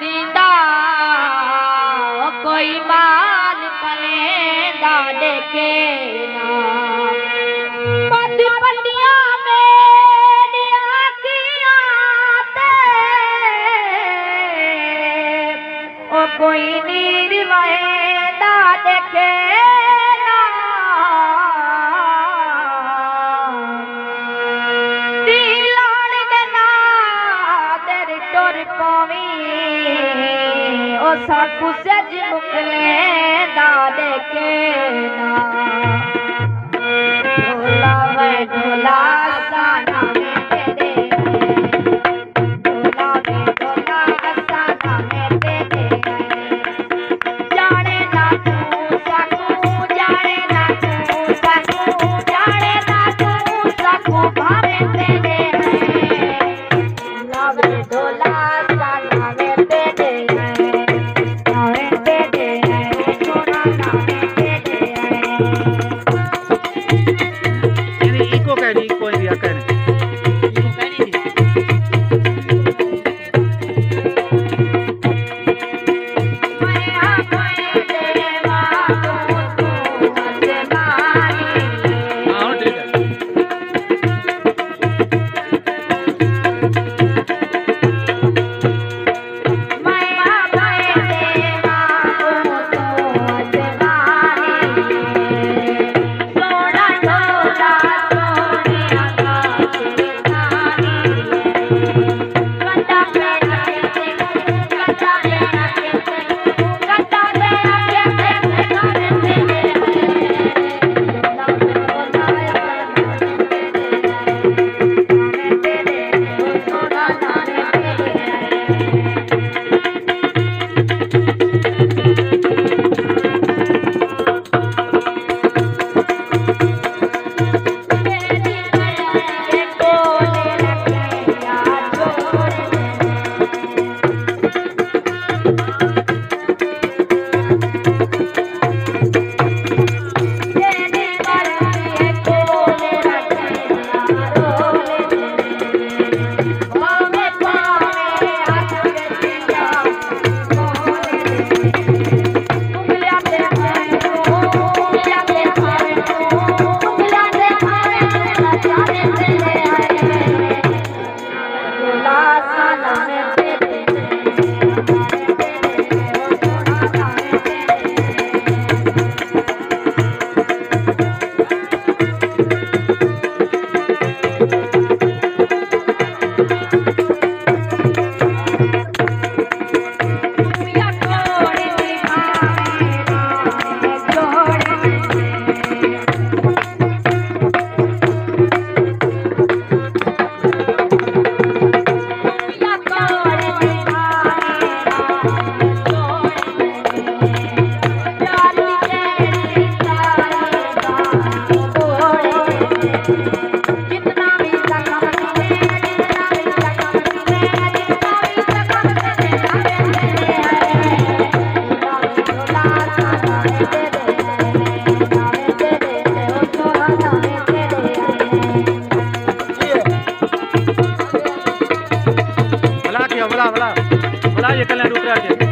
दीदा कोई माल कलेंदा देखे ना मत पटिया मेरी आँखियाँ ते ओ कोई नीर वहेदा देखे ना दिलाड़ देना तेरे टोर पवी ओ सब कुछ मुकले दा देखे ना ढोला वे ढोला साना में तेरे ढोला वे ढोला साना में तेरे जाने ना तू सकू जाने ना तू सकू जाने ना तू सकू भावे तेरे ढोला वे ढोला साना में तेरे नावे तेरे ढोला नावे तेरे इको कहनी इको इंडिया कहनी बड़ा ये कल दूसरा के